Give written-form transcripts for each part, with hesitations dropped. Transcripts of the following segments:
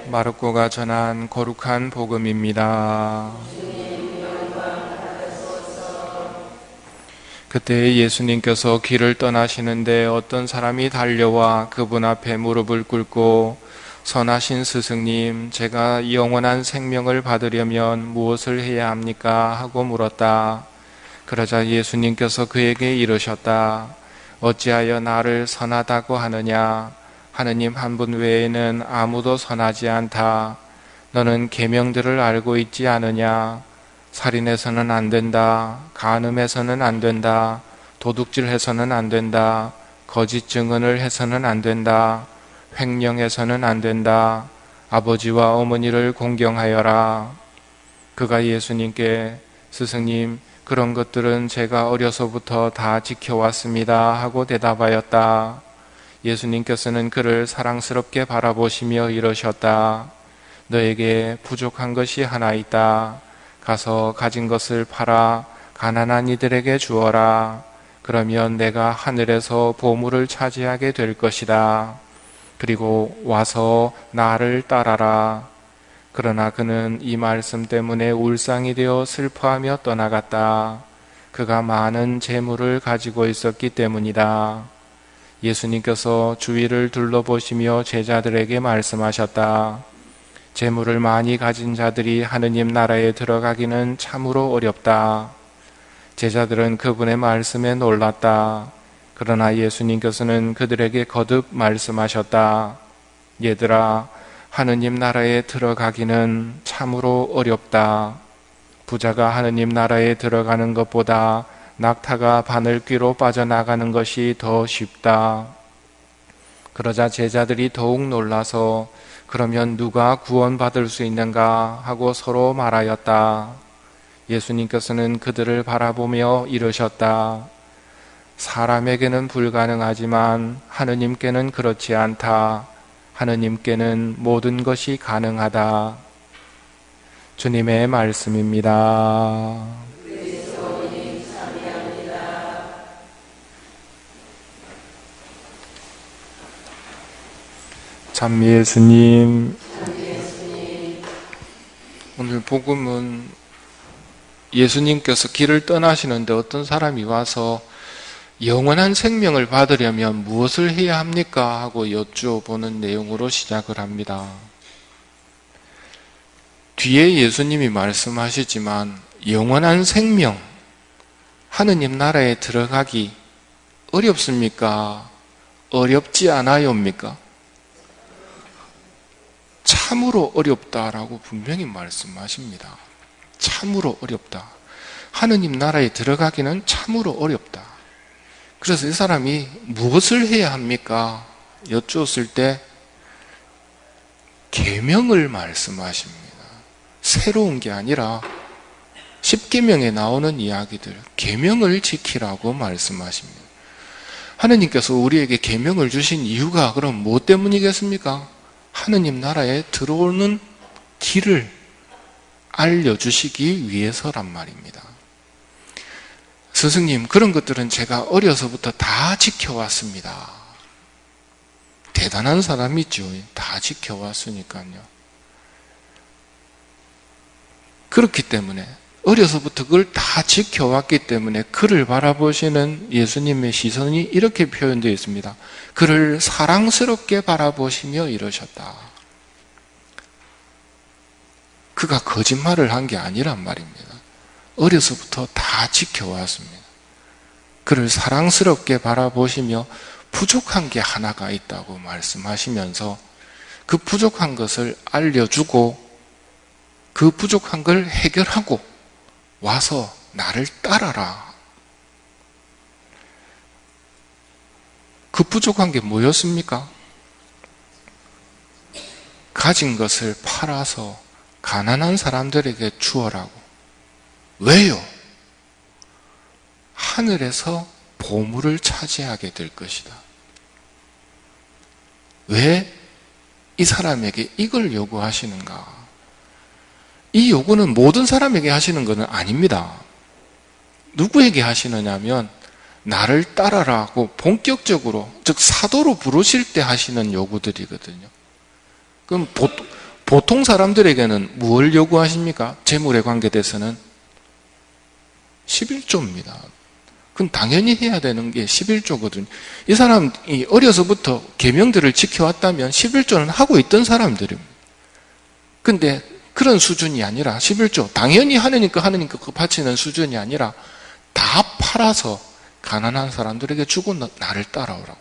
마르코가 전한 거룩한 복음입니다. 그때 예수님께서 길을 떠나시는데 어떤 사람이 달려와 그분 앞에 무릎을 꿇고 선하신 스승님, 제가 영원한 생명을 받으려면 무엇을 해야 합니까? 하고 물었다. 그러자 예수님께서 그에게 이르셨다. 어찌하여 나를 선하다고 하느냐? 하느님 한 분 외에는 아무도 선하지 않다. 너는 계명들을 알고 있지 않으냐? 살인해서는 안 된다. 간음해서는 안 된다. 도둑질해서는 안 된다. 거짓 증언을 해서는 안 된다. 횡령해서는 안 된다. 아버지와 어머니를 공경하여라. 그가 예수님께 스승님, 그런 것들은 제가 어려서부터 다 지켜왔습니다 하고 대답하였다. 예수님께서는 그를 사랑스럽게 바라보시며 이러셨다. 너에게 부족한 것이 하나 있다. 가서 가진 것을 팔아 가난한 이들에게 주어라. 그러면 내가 하늘에서 보물을 차지하게 될 것이다. 그리고 와서 나를 따라라. 그러나 그는 이 말씀 때문에 울상이 되어 슬퍼하며 떠나갔다. 그가 많은 재물을 가지고 있었기 때문이다. 예수님께서 주위를 둘러보시며 제자들에게 말씀하셨다. 재물을 많이 가진 자들이 하느님 나라에 들어가기는 참으로 어렵다. 제자들은 그분의 말씀에 놀랐다. 그러나 예수님께서는 그들에게 거듭 말씀하셨다. 얘들아, 하느님 나라에 들어가기는 참으로 어렵다. 부자가 하느님 나라에 들어가는 것보다 낙타가 바늘귀로 빠져나가는 것이 더 쉽다. 그러자 제자들이 더욱 놀라서 그러면 누가 구원받을 수 있는가 하고 서로 말하였다. 예수님께서는 그들을 바라보며 이르셨다. 사람에게는 불가능하지만 하느님께는 그렇지 않다. 하느님께는 모든 것이 가능하다. 주님의 말씀입니다. 참 예수님, 오늘 복음은 예수님께서 길을 떠나시는데 어떤 사람이 와서 영원한 생명을 받으려면 무엇을 해야 합니까? 하고 여쭈어보는 내용으로 시작을 합니다. 뒤에 예수님이 말씀하시지만 영원한 생명, 하느님 나라에 들어가기 어렵습니까? 어렵지 않아요입니까? 참으로 어렵다라고 분명히 말씀하십니다. 참으로 어렵다. 하느님 나라에 들어가기는 참으로 어렵다. 그래서 이 사람이 무엇을 해야 합니까? 여쭈었을 때 계명을 말씀하십니다. 새로운 게 아니라 십계명에 나오는 이야기들, 계명을 지키라고 말씀하십니다. 하느님께서 우리에게 계명을 주신 이유가 그럼 무엇 때문이겠습니까? 하느님 나라에 들어오는 길을 알려주시기 위해서란 말입니다. 스승님, 그런 것들은 제가 어려서부터 다 지켜왔습니다. 대단한 사람이죠. 다 지켜왔으니까요. 그렇기 때문에 어려서부터 그걸 다 지켜왔기 때문에 그를 바라보시는 예수님의 시선이 이렇게 표현되어 있습니다. 그를 사랑스럽게 바라보시며 이러셨다. 그가 거짓말을 한 게 아니란 말입니다. 어려서부터 다 지켜왔습니다. 그를 사랑스럽게 바라보시며 부족한 게 하나가 있다고 말씀하시면서 그 부족한 것을 알려주고 그 부족한 걸 해결하고 와서 나를 따라라. 그 부족한 게 뭐였습니까? 가진 것을 팔아서 가난한 사람들에게 주어라고. 왜요? 하늘에서 보물을 차지하게 될 것이다. 왜 이 사람에게 이걸 요구하시는가? 이 요구는 모든 사람에게 하시는 것은 아닙니다. 누구에게 하시느냐면 나를 따라라고 본격적으로, 즉 사도로 부르실 때 하시는 요구들이거든요. 그럼 보통 사람들에게는 무엇을 요구하십니까? 재물에 관계돼서는 11조입니다. 그건 당연히 해야 되는 게 11조거든요. 이 사람이 어려서부터 계명들을 지켜왔다면 11조는 하고 있던 사람들입니다. 근데 그런 수준이 아니라 11조, 당연히 하느님 거 바치는 수준이 아니라 다 팔아서 가난한 사람들에게 주고 나를 따라오라고.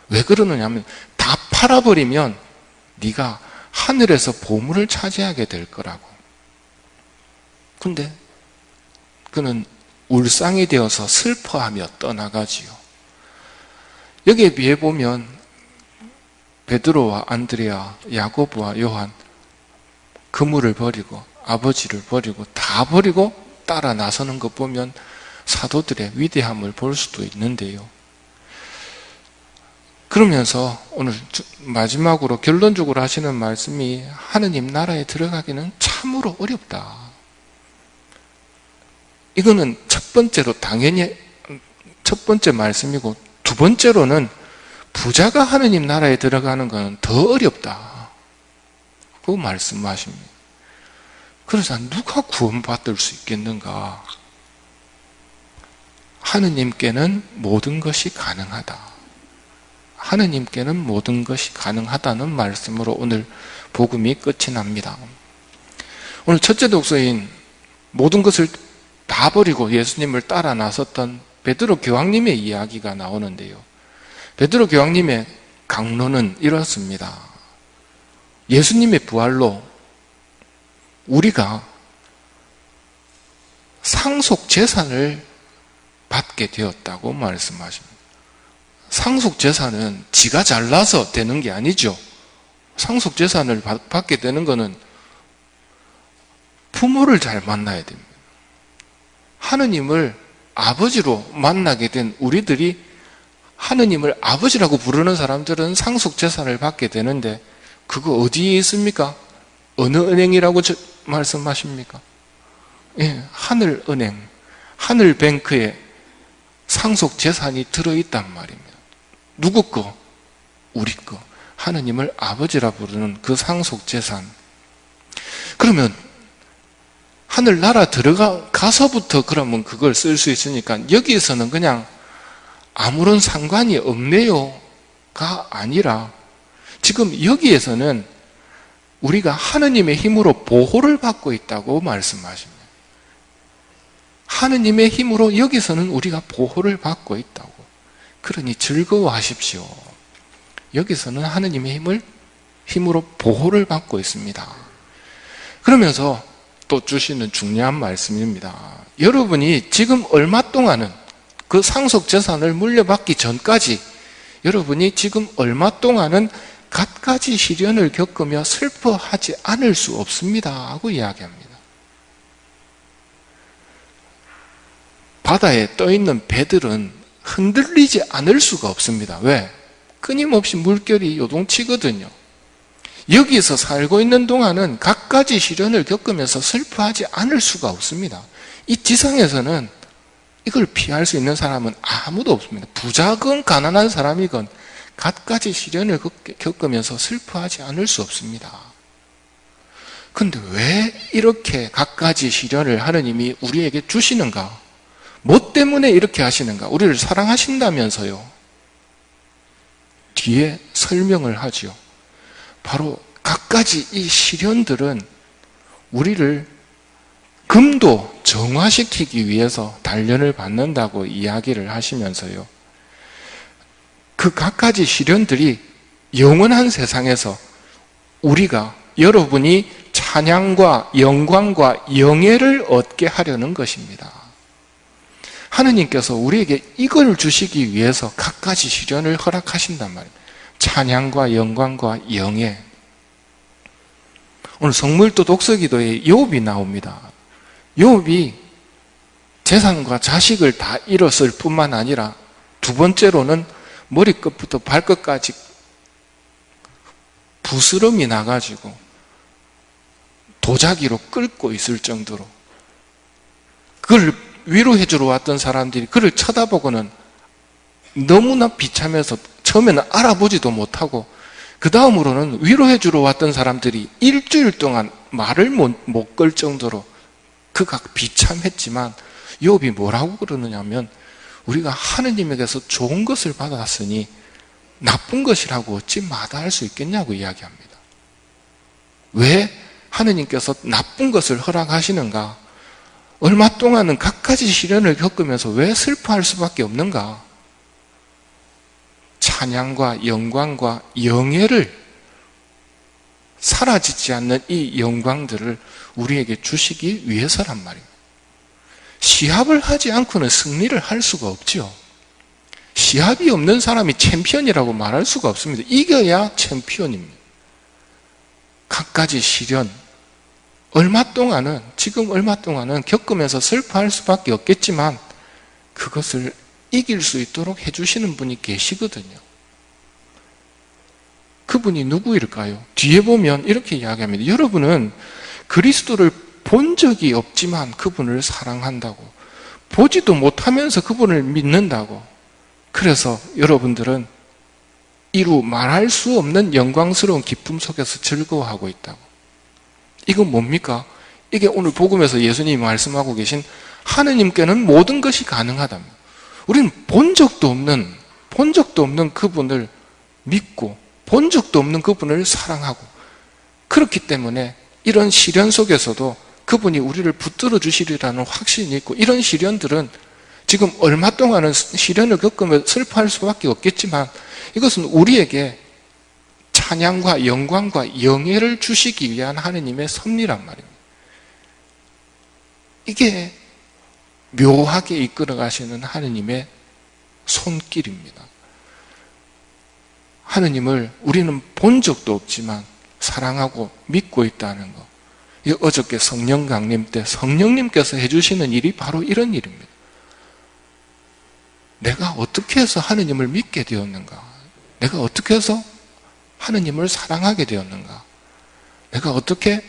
왜 그러느냐 하면 다 팔아버리면 네가 하늘에서 보물을 차지하게 될 거라고. 근데 그는 울상이 되어서 슬퍼하며 떠나가지요. 여기에 비해 보면 베드로와 안드레아, 야고보와 요한 그물을 버리고 아버지를 버리고 다 버리고 따라 나서는 것 보면 사도들의 위대함을 볼 수도 있는데요. 그러면서 오늘 마지막으로 결론적으로 하시는 말씀이 하느님 나라에 들어가기는 참으로 어렵다. 이거는 첫 번째로 당연히 첫 번째 말씀이고, 두 번째로는 부자가 하느님 나라에 들어가는 것은 더 어렵다. 그 말씀하십니다. 그래서 누가 구원받을 수 있겠는가? 하느님께는 모든 것이 가능하다. 하느님께는 모든 것이 가능하다는 말씀으로 오늘 복음이 끝이 납니다. 오늘 첫째 독서인 모든 것을 다 버리고 예수님을 따라 나섰던 베드로 교황님의 이야기가 나오는데요. 베드로 교황님의 강론은 이렇습니다. 예수님의 부활로 우리가 상속 재산을 받게 되었다고 말씀하십니다. 상속 재산은 지가 잘나서 되는 게 아니죠. 상속 재산을 받게 되는 것은 부모를 잘 만나야 됩니다. 하느님을 아버지로 만나게 된 우리들이 하느님을 아버지라고 부르는 사람들은 상속 재산을 받게 되는데, 그거 어디에 있습니까? 어느 은행이라고 말씀하십니까? 예, 하늘은행, 하늘뱅크에 상속 재산이 들어있단 말입니다. 누구 거? 우리 거. 하느님을 아버지라 부르는 그 상속 재산. 그러면 하늘나라 들어가서부터 그러면 그걸 쓸 수 있으니까 여기에서는 그냥 아무런 상관이 없네요가 아니라, 지금 여기에서는 우리가 하느님의 힘으로 보호를 받고 있다고 말씀하십니다. 하느님의 힘으로 여기서는 우리가 보호를 받고 있다고. 그러니 즐거워하십시오. 여기서는 하느님의 힘으로 보호를 받고 있습니다. 그러면서 또 주시는 중요한 말씀입니다. 여러분이 지금 얼마 동안은 그 상속 재산을 물려받기 전까지 여러분이 지금 얼마 동안은 갖가지 시련을 겪으며 슬퍼하지 않을 수 없습니다 하고 이야기합니다. 바다에 떠있는 배들은 흔들리지 않을 수가 없습니다. 왜? 끊임없이 물결이 요동치거든요. 여기서 살고 있는 동안은 갖가지 시련을 겪으면서 슬퍼하지 않을 수가 없습니다. 이 지상에서는 이걸 피할 수 있는 사람은 아무도 없습니다. 부자건 가난한 사람이건 갖가지 시련을 겪으면서 슬퍼하지 않을 수 없습니다. 그런데 왜 이렇게 갖가지 시련을 하느님이 우리에게 주시는가? 뭐 때문에 이렇게 하시는가? 우리를 사랑하신다면서요. 뒤에 설명을 하지요. 바로 갖가지 이 시련들은 우리를 금도 정화시키기 위해서 단련을 받는다고 이야기를 하시면서요. 그 갖가지 시련들이 영원한 세상에서 우리가, 여러분이 찬양과 영광과 영예를 얻게 하려는 것입니다. 하느님께서 우리에게 이걸 주시기 위해서 갖가지 시련을 허락하신단 말입니다. 찬양과 영광과 영예. 오늘 성물도 독서기도에 욥이 나옵니다. 욥이 재산과 자식을 다 잃었을 뿐만 아니라 두 번째로는 머리끝부터 발끝까지 부스럼이 나가지고 도자기로 끓고 있을 정도로, 그걸 위로해 주러 왔던 사람들이 그를 쳐다보고는 너무나 비참해서 처음에는 알아보지도 못하고 그 다음으로는 위로해 주러 왔던 사람들이 일주일 동안 말을 못 걸 정도로 그가 비참했지만 욥이 뭐라고 그러느냐면 우리가 하느님에게서 좋은 것을 받았으니 나쁜 것이라고 어찌 마다할 수 있겠냐고 이야기합니다. 왜 하느님께서 나쁜 것을 허락하시는가? 얼마 동안은 갖가지 시련을 겪으면서 왜 슬퍼할 수밖에 없는가? 찬양과 영광과 영예를 사라지지 않는 이 영광들을 우리에게 주시기 위해서란 말입니다. 시합을 하지 않고는 승리를 할 수가 없죠. 시합이 없는 사람이 챔피언이라고 말할 수가 없습니다. 이겨야 챔피언입니다. 갖가지 시련, 지금 얼마 동안은 겪으면서 슬퍼할 수밖에 없겠지만 그것을 이길 수 있도록 해주시는 분이 계시거든요. 그분이 누구일까요? 뒤에 보면 이렇게 이야기합니다. 여러분은 그리스도를 본 적이 없지만 그분을 사랑한다고, 보지도 못하면서 그분을 믿는다고, 그래서 여러분들은 이루 말할 수 없는 영광스러운 기쁨 속에서 즐거워하고 있다고. 이건 뭡니까? 이게 오늘 복음에서 예수님이 말씀하고 계신 하느님께는 모든 것이 가능하답니다. 우리는 본 적도 없는 그분을 믿고 본 적도 없는 그분을 사랑하고, 그렇기 때문에 이런 시련 속에서도 그분이 우리를 붙들어 주시리라는 확신이 있고, 이런 시련들은 지금 얼마 동안은 시련을 겪으며 슬퍼할 수밖에 없겠지만 이것은 우리에게 찬양과 영광과 영예를 주시기 위한 하느님의 섭리란 말입니다. 이게 묘하게 이끌어 가시는 하느님의 손길입니다. 하느님을 우리는 본 적도 없지만 사랑하고 믿고 있다는 것. 어저께 성령 강림 때 성령님께서 해주시는 일이 바로 이런 일입니다. 내가 어떻게 해서 하느님을 믿게 되었는가? 내가 어떻게 해서 하느님을 사랑하게 되었는가? 내가 어떻게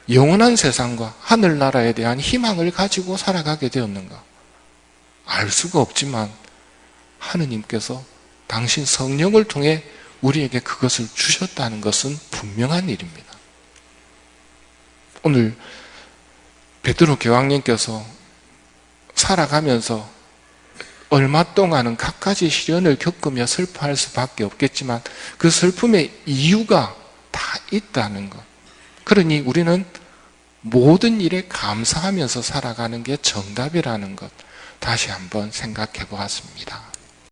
영원한 세상과 하늘나라에 대한 희망을 가지고 살아가게 되었는가? 알 수가 없지만 하느님께서 당신 성령을 통해 우리에게 그것을 주셨다는 것은 분명한 일입니다. 오늘 베드로 교황님께서 살아가면서 얼마 동안은 갖가지 시련을 겪으며 슬퍼할 수밖에 없겠지만 그 슬픔의 이유가 다 있다는 것. 그러니 우리는 모든 일에 감사하면서 살아가는 게 정답이라는 것, 다시 한번 생각해 보았습니다.